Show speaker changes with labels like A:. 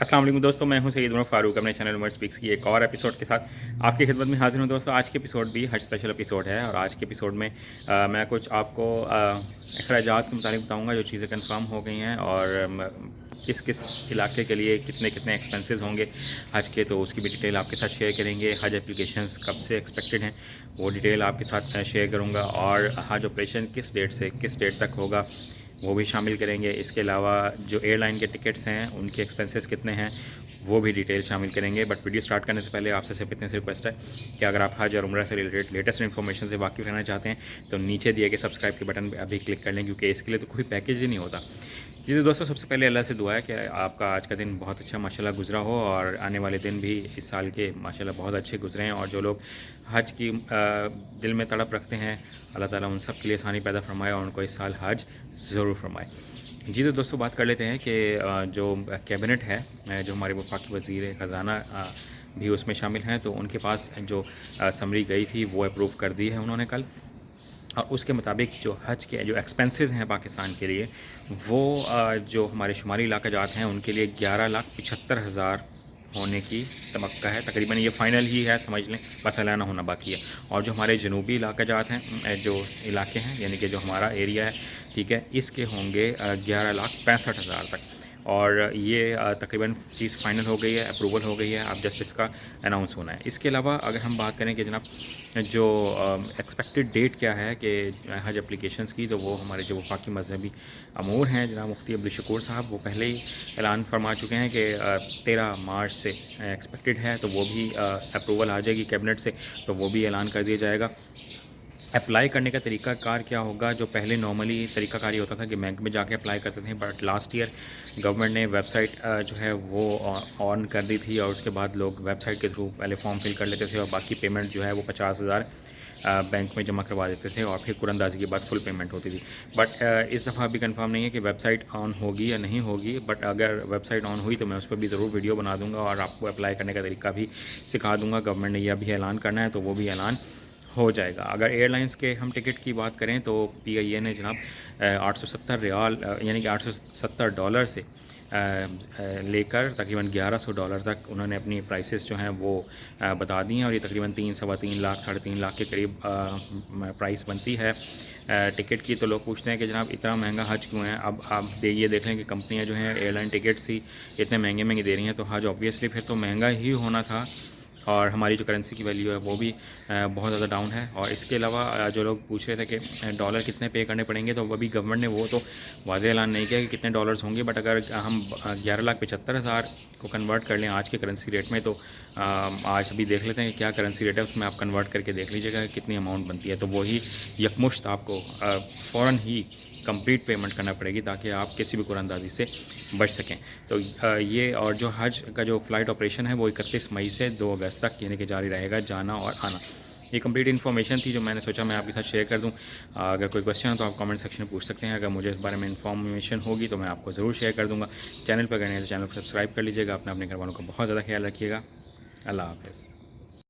A: अस्सलाम वालेकुम दोस्तों, मैं हूं सैयद उमर फारूक अपने चैनल उमर स्पीक्स की एक और एपिसोड के साथ आपकी खिदमत में हाजिर हूं। दोस्तों आज के एपिसोड भी हज स्पेशल एपिसोड है और आज के एपिसोड में मैं कुछ आपको अखराजात के मुताबिक बताऊंगा जो चीज़ें कंफर्म हो गई हैं और किस किस इलाके के लिए कितने कितने एक्सपेंसेस होंगे हज के, तो उसकी भी डिटेल आपके साथ शेयर करेंगे। हज एप्लीकेशंस कब से एक्सपेक्टेड हैं वो डिटेल आपके साथ शेयर करूँगा और हज ऑपरेशन किस डेट से किस डेट तक होगा वो भी शामिल करेंगे। इसके अलावा जो एयरलाइन के टिकट्स हैं उनके एक्सपेंसेस कितने हैं वो भी डिटेल शामिल करेंगे। बट वीडियो स्टार्ट करने से पहले आपसे सिर्फ इतने से रिक्वेस्ट है कि अगर आप हज और उम्रा से रिलेटेड लेटेस्ट इन्फॉर्मेशन से वाकिफ़ रहना चाहते हैं तो नीचे दिए गए सब्सक्राइब के बटन पर अभी क्लिक कर लें, क्योंकि इसके लिए तो कोई पैकेज ही नहीं होता। जी तो दोस्तों, सबसे पहले अल्लाह से दुआ है कि आपका आज का दिन बहुत अच्छा माशाल्लाह गुजरा हो और आने वाले दिन भी इस साल के माशाल्लाह बहुत अच्छे गुजरे हैं। और जो लोग हज की दिल में तड़प रखते हैं, अल्लाह ताला उन सब के लिए आसानी पैदा फरमाए और उनको इस साल हज ज़रूर फरमाए। जी तो दोस्तों, बात कर लेते हैं कि जो कैबिनेट है, जो हमारे वफाकी वज़ीर ख़ज़ाना भी उसमें शामिल हैं, तो उनके पास जो समरी गई थी वो अप्रूव कर दी है उन्होंने कल। और उसके मुताबिक जो हज के जो एक्सपेंसेस हैं पाकिस्तान के लिए वो जो हमारे शुमारी इलाका जात हैं उनके लिए 11,75,000 होने की तवक्का है। तकरीबन ये फ़ाइनल ही है, समझ लें, बस ऐलान होना बाकी है। और जो हमारे जनूबी इलाका जात हैं, जो इलाके हैं यानी कि जो हमारा एरिया है, ठीक है, इसके होंगे 11,65,000 तक। और ये तकरीबन चीज़ फ़ाइनल हो गई है, अप्रूवल हो गई है, अब जस्ट इसका अनाउंस होना है। इसके अलावा अगर हम बात करें कि जनाब जो एक्सपेक्टेड डेट क्या है कि हज एप्लीकेशंस की, तो वो हमारे जो वफाकी मजहबी अमूर हैं जनाब मुफ्ती अब्दुल शकूर साहब, वो पहले ही ऐलान फरमा चुके हैं कि 13 मार्च से एक्सपेक्टेड है, तो वो भी अप्रूवल आ जाएगी कैबिनेट से, तो वो भी ऐलान कर दिया जाएगा। अप्लाई करने का तरीका कार क्या होगा? जो पहले नॉर्मली तरीका कार ये होता था कि बैंक में जाके अप्लाई करते थे, बट लास्ट ईयर गवर्नमेंट ने वेबसाइट जो है वो ऑन कर दी थी और उसके बाद लोग वेबसाइट के थ्रू पहले फॉर्म फिल कर लेते थे और बाकी पेमेंट जो है वो 50,000 बैंक में जमा करवा देते थे और फिर कुरानदाजी के बाद फुल पेमेंट होती थी। बट इस दफ़ा अभी कंफर्म नहीं है कि वेबसाइट ऑन होगी या नहीं होगी, बट अगर वेबसाइट ऑन हुई तो मैं उस पर भी ज़रूर वीडियो बना दूँगा और आपको अप्लाई करने का तरीका भी सिखा दूँगा। गवर्नमेंट ने यह भी ऐलान करना है तो वो भी ऐलान हो जाएगा। अगर एयरलाइंस के हम टिकट की बात करें तो PIA ने जनाब 870 रियाल यानी कि $870 से लेकर तकरीबन $1,100 तक उन्होंने अपनी प्राइसेस जो हैं वो बता दी हैं। और ये तकरीबन 3 सवा 3 लाख 3.5 लाख के करीब प्राइस बनती है टिकट की। तो लोग पूछते हैं कि जनाब इतना महंगा हज क्यों है? अब आप ये देख लें कि कंपनियां जो हैं एयरलाइन टिकट्स ही इतने महंगे महंगे दे रही हैं, तो हज ऑब्वियसली फिर तो महंगा ही होना था। और हमारी जो करेंसी की वैल्यू है वो भी बहुत ज़्यादा डाउन है। और इसके अलावा जो लोग पूछ रहे थे कि डॉलर कितने पे करने पड़ेंगे, तो अभी गवर्नमेंट ने वो तो वाज़ेह ऐलान नहीं किया कि कितने डॉलर्स होंगे, बट अगर हम 11,75,000 को कन्वर्ट कर लें आज के करेंसी रेट में, तो आज अभी देख लेते हैं कि क्या करेंसी रेट है, उसमें आप कन्वर्ट करके देख लीजिएगा कि कितनी अमाउंट बनती है। तो वही यकमुश्त आपको फ़ौरन ही कंप्लीट पेमेंट करना पड़ेगी ताकि आप किसी भी कुरानदाजी से बच सकें। तो ये और जो हज का जो फ़्लाइट ऑपरेशन है वो 31 मई से 2 अगस्त तक यानी कि जारी रहेगा, जाना और आना। ये कंप्लीट इन्फॉर्मेशन थी जो मैंने सोचा मैं आपके साथ शेयर कर दूं। अगर कोई क्वेश्चन हो तो आप कमेंट सेक्शन में पूछ सकते हैं। अगर मुझे इस बारे में इन्फॉर्मेशन होगी तो मैं आपको ज़रूर शेयर कर दूँगा। चैनल पर गए हैं तो चैनल को सब्सक्राइब कर लीजिएगा। अपने घर वालों का बहुत ज़्यादा ख्याल रखिएगा। अल्लाह हाफ़िज़।